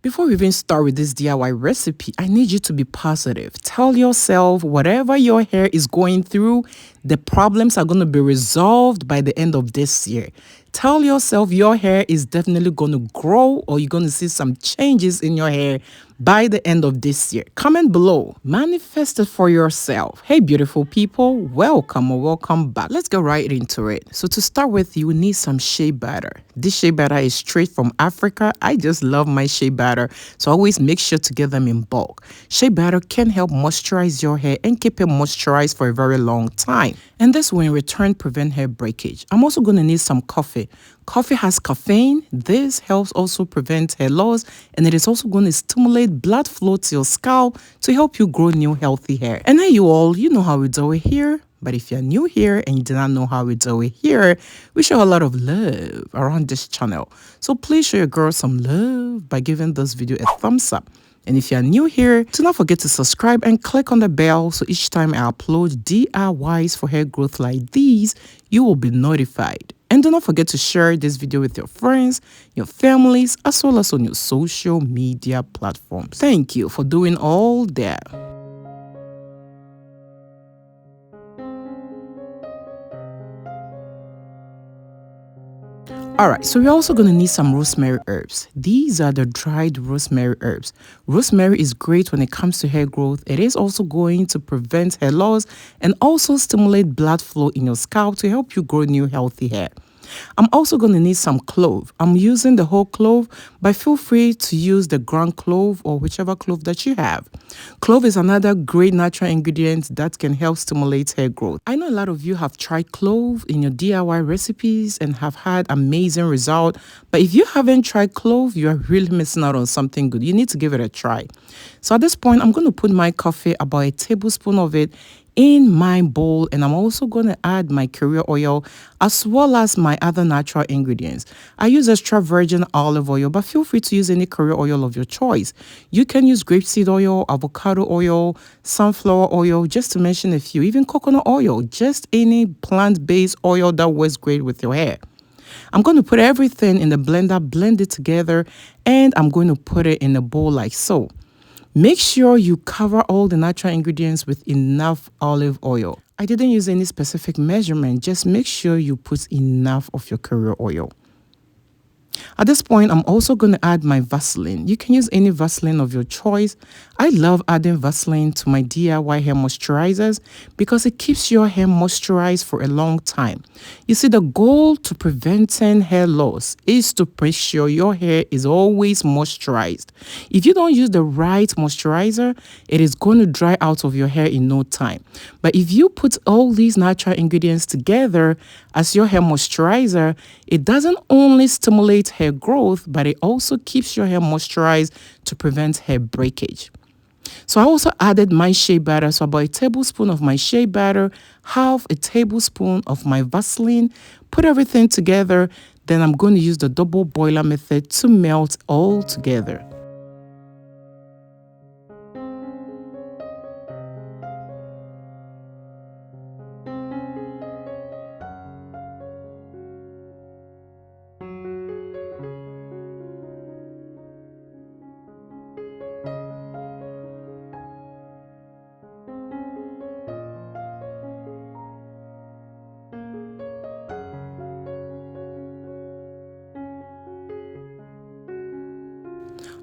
Before we even start with this DIY recipe, I need you to be positive. Tell yourself whatever your hair is going through, the problems are going to be resolved by the end of this year. Tell yourself your hair is definitely going to grow or you're going to see some changes in your hair by the end of this year. Comment below. Manifest it for yourself. Hey, beautiful people, welcome or welcome back. Let's get right into it. So to start with, you will need some shea butter. This shea butter is straight from Africa. I just love my shea butter, so always make sure to get them in bulk. Shea butter can help moisturize your hair and keep it moisturized for a very long time. And this will in return prevent hair breakage. I'm also going to need some coffee. Coffee has caffeine. This helps also prevent hair loss, and it is also going to stimulate blood flow to your scalp to help you grow new healthy hair. And then you know how we do it here. But if you're new here and you do not know how we do it here, we show a lot of love around this channel. So please show your girl some love by giving this video a thumbs up. And if you're new here, do not forget to subscribe and click on the bell so each time I upload DIYs for hair growth like these, you will be notified. And do not forget to share this video with your friends, your families, as well as on your social media platforms. Thank you for doing all that. Alright, so we're also going to need some rosemary herbs. These are the dried rosemary herbs. Rosemary is great when it comes to hair growth. It is also going to prevent hair loss and also stimulate blood flow in your scalp to help you grow new healthy hair. I'm also going to need some clove. I'm using the whole clove, but feel free to use the ground clove or whichever clove that you have. Clove is another great natural ingredient that can help stimulate hair growth. I know a lot of you have tried clove in your DIY recipes and have had amazing results, but if you haven't tried clove, you are really missing out on something good. You need to give it a try. So at this point, I'm going to put my coffee, about a tablespoon of it, in my bowl, and I'm also going to add my carrier oil as well as my other natural ingredients. I use extra virgin olive oil, but feel free to use any carrier oil of your choice. You can use grapeseed oil, avocado oil, sunflower oil, just to mention a few, even coconut oil, just any plant-based oil that works great with your hair. I'm going to put everything in the blender, blend it together, and I'm going to put it in a bowl like so. Make sure you cover all the natural ingredients with enough olive oil. I didn't use any specific measurement, just make sure you put enough of your carrier oil. At this point, I'm also going to add my Vaseline. You can use any Vaseline of your choice. I love adding Vaseline to my DIY hair moisturizers because it keeps your hair moisturized for a long time. You see, the goal to preventing hair loss is to make sure your hair is always moisturized. If you don't use the right moisturizer, it is going to dry out of your hair in no time. But if you put all these natural ingredients together as your hair moisturizer, it doesn't only stimulate hair growth, but it also keeps your hair moisturized to prevent hair breakage. So I also added my shea butter, so about a tablespoon of my shea butter, half a tablespoon of my Vaseline, put everything together, then I'm going to use the double boiler method to melt all together.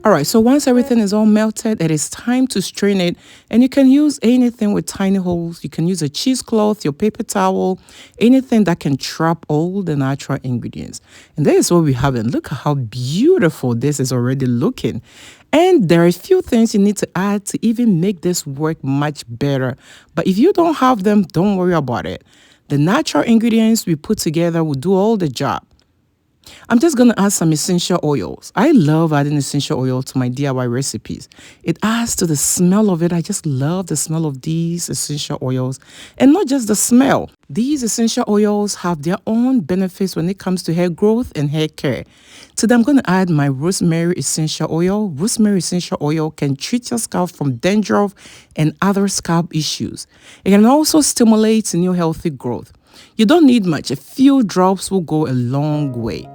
All right, so once everything is all melted, it is time to strain it. And you can use anything with tiny holes. You can use a cheesecloth, your paper towel, anything that can trap all the natural ingredients. And that is what we have. And look at how beautiful this is already looking. And there are a few things you need to add to even make this work much better. But if you don't have them, don't worry about it. The natural ingredients we put together will do all the job. I'm just going to add some essential oils. I love adding essential oil to my DIY recipes. It adds to the smell of it. I just love the smell of these essential oils. And not just the smell. These essential oils have their own benefits when it comes to hair growth and hair care. Today I'm going to add my rosemary essential oil. Rosemary essential oil can treat your scalp from dandruff and other scalp issues. It can also stimulate new healthy growth. You don't need much. A few drops will go a long way.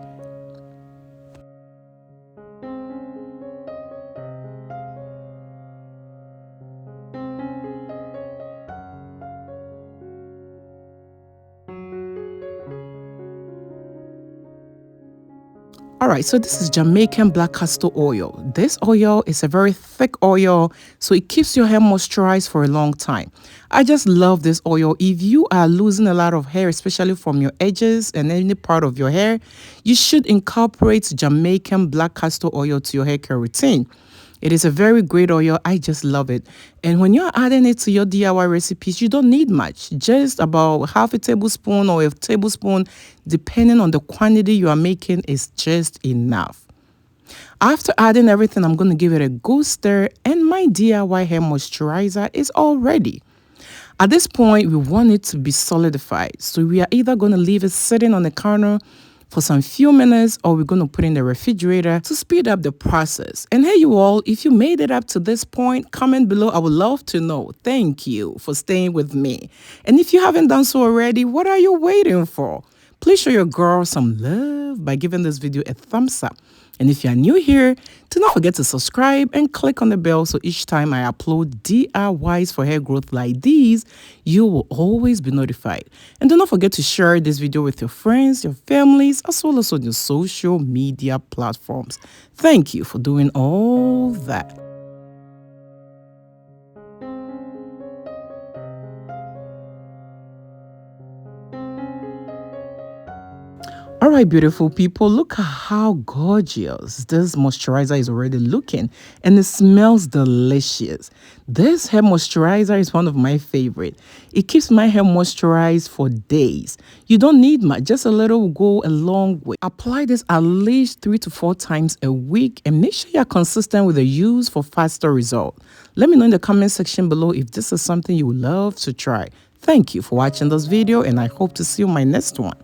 All right, so this is Jamaican black castor oil. This oil is a very thick oil, so it keeps your hair moisturized for a long time. I just love this oil. If you are losing a lot of hair, especially from your edges and any part of your hair, you should incorporate Jamaican black castor oil to your hair care routine. It is a very great oil. I just love it. And when you're adding it to your DIY recipes, you don't need much. Just about half a tablespoon or a tablespoon, depending on the quantity you are making, is just enough. After adding everything, I'm going to give it a good stir, and my DIY hair moisturizer is all ready. At this point, we want it to be solidified. So we are either going to leave it sitting on the counter for some few minutes, or we're going to put in the refrigerator to speed up the process. And hey, you all, if you made it up to this point, comment below. I would love to know. Thank you for staying with me. And if you haven't done so already, what are you waiting for? Please show your girl some love by giving this video a thumbs up. And if you're new here, do not forget to subscribe and click on the bell so each time I upload DIYs for hair growth like these, you will always be notified. And do not forget to share this video with your friends, your families, as well as on your social media platforms. Thank you for doing all that. All right, beautiful people, look at how gorgeous this moisturizer is already looking, and it smells delicious. This hair moisturizer is one of my favorite. It keeps my hair moisturized for days. You don't need much, just a little will go a long way. Apply this at least 3 to 4 times a week, and make sure you're consistent with the use for faster result. Let me know in the comment section below if this is something you would love to try. Thank you for watching this video, and I hope to see you in my next one.